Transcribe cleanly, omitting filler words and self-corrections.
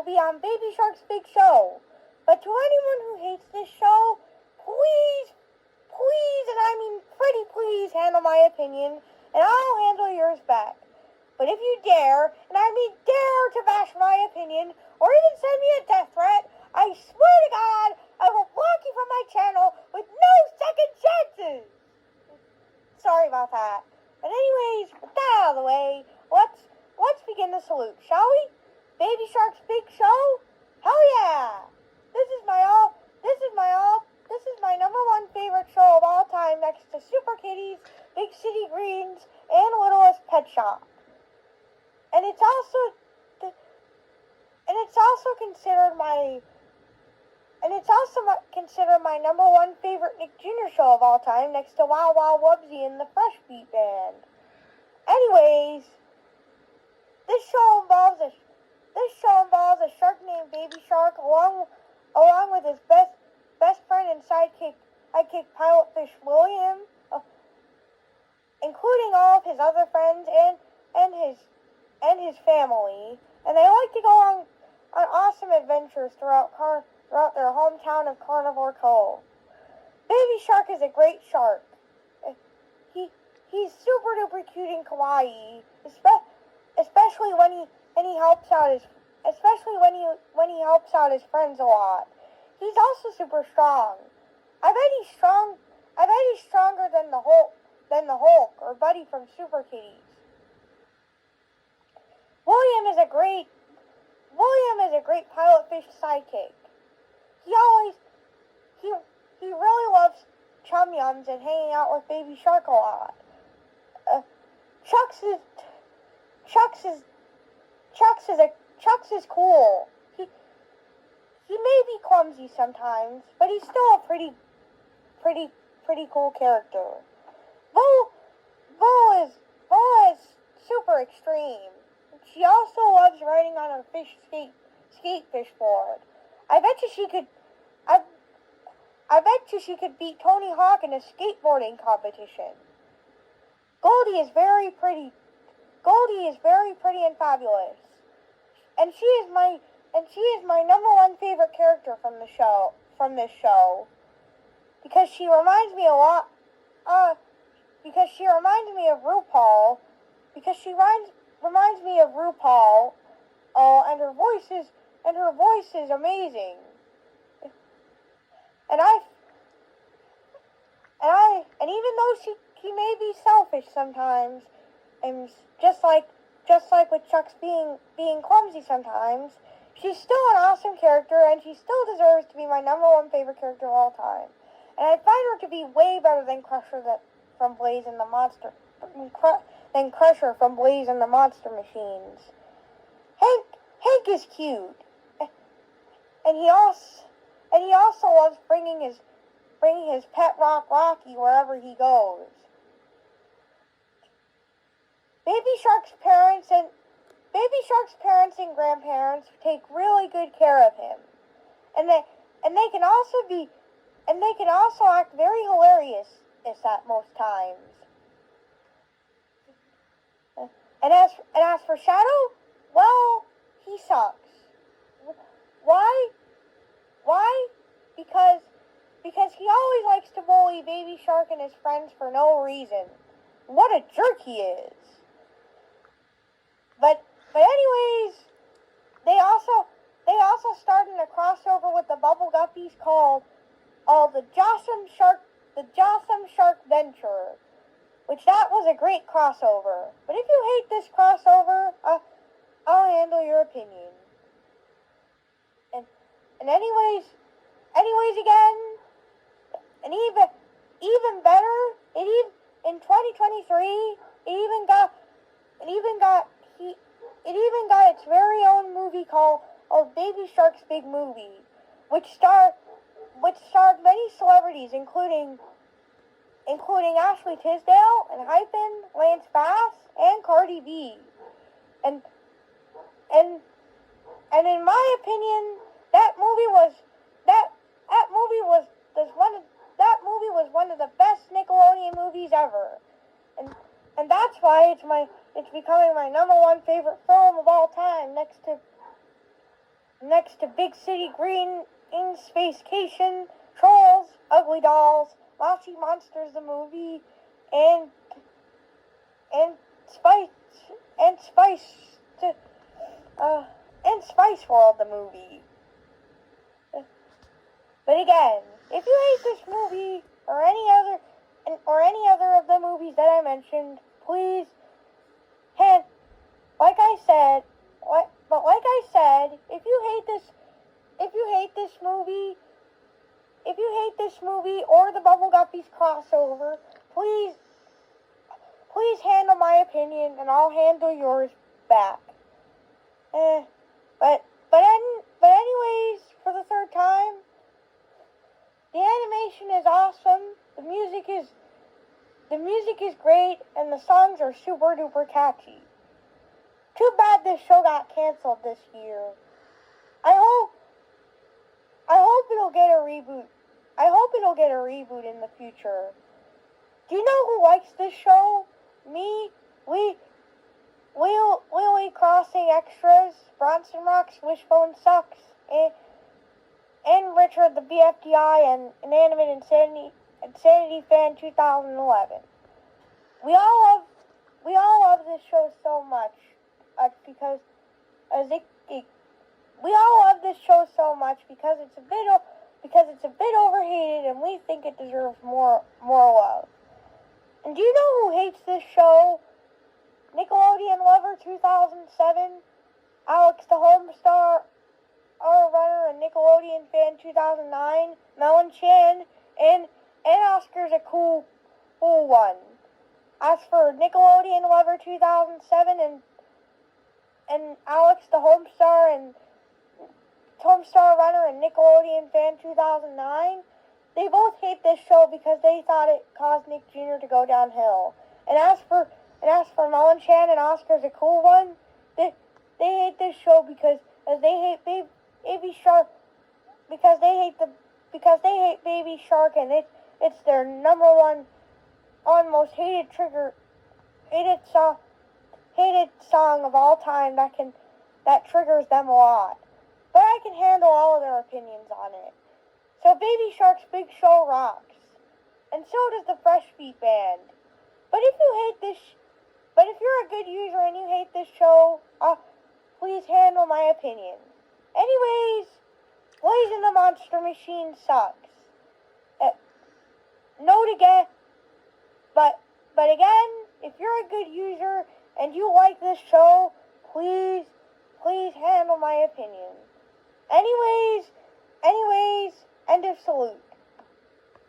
be on Baby Shark's Big Show. But to anyone who hates this show, please, and I mean pretty please, handle my opinion, and I'll handle yours back. But if you dare, and I mean dare to bash my opinion, or even send me a death threat, I swear to God, I will block you from my channel with no second chances. Sorry about that. But anyways, with that out of the way, let's begin the salute, shall we? Baby Shark's Big Show? Hell yeah! This is my number one favorite show of all time, next to Super Kitties, Big City Greens, and Littlest Pet Shop. And it's considered my number one favorite Nick Jr. show of all time, next to Wow Wow Wubsy and the Fresh Beat Band. Anyways, this show involves a shark named Baby Shark, along with his best friend and sidekick pilot fish William, including all of his other friends and his family, and they like to go on awesome adventures throughout their hometown of Carnivore Cove. Baby Shark is a great shark. He's super duper cute and kawaii, especially when he helps out his friends a lot. He's also super strong. I bet he's stronger than the Hulk or Buddy from Super Kitties. William is a great pilot fish sidekick. He really loves chum yums and hanging out with Baby Shark a lot. Chucks is cool. He may be clumsy sometimes, but he's still a pretty cool character. Bo is super extreme. She also loves riding on her skate fish board. I bet you she could beat Tony Hawk in a skateboarding competition. Goldie is very pretty and fabulous. And she is my number one favorite character from this show. Because she reminds me of RuPaul. And her voice is amazing. And even though she may be selfish sometimes, and just like with Chuck's being clumsy sometimes, she's still an awesome character, and she still deserves to be my number one favorite character of all time. And I find her to be way better than Crusher from Blaze and the Monster Machines. Hank is cute, and he also loves bringing his pet rock Rocky wherever he goes. Baby Shark's parents and grandparents take really good care of him, and they can also act very hilarious at most times. And as for Shadow, well, he sucks. Why? Because he always likes to bully Baby Shark and his friends for no reason. What a jerk he is. But anyways, they also started a crossover with the Bubble Guppies called the Jossum Shark Venture, which that was a great crossover. But if you hate this crossover, I'll handle your opinion. And anyways again, and even better, in 2023, it even got its very own movie called Baby Shark's Big Movie, which starred many celebrities, including Ashley Tisdale and Hyphen, Lance Bass, and Cardi B. And in my opinion, that movie was one of the best Nickelodeon movies ever. And that's why it's becoming my number one favorite film of all time, next to next to Big City Green, in Spacecation, Trolls, Ugly Dolls, Mossy Monsters the movie, and Spice and Spice and Spice World the movie. But again, if you hate this movie or any other of the movies that I mentioned, please, like I said, if you hate this movie or the Bubble Guppies crossover, please handle my opinion and I'll handle yours back. But anyways, for the third time, the animation is awesome. The music is great, and the songs are super duper catchy. Too bad this show got canceled this year. I hope it'll get a reboot. I hope it'll get a reboot in the future. Do you know who likes this show? Me, Lily Crossing Extras, Bronson Rocks, Wishbone Sucks, and Richard the BFDI and Inanimate Insanity Fan 2011. We all love this show so much because it's a bit overhated and we think it deserves more love. And do you know who hates this show? Nickelodeon Lover 2007, Alex the Homestar Runner and Nickelodeon Fan 2009, Melon Chan, and Oscar's a cool one. As for Nickelodeon Lover 2007 and Alex the Homestar Runner and Nickelodeon Fan 2009, they both hate this show because they thought it caused Nick Jr. to go downhill. And as for Melon Chan and Oscar's a cool one, they hate this show because they hate Baby Shark because they hate Baby Shark, and it's their number one most hated song of all time that triggers them a lot. But I can handle all of their opinions on it. So Baby Shark's Big Show rocks, and so does the Fresh Beat Band. But if you're a good user and you hate this show, please handle my opinion. Anyways, Blaze in the Monster Machine sucks. But again, if you're a good user and you like this show, please handle my opinion. Anyways, end of salute.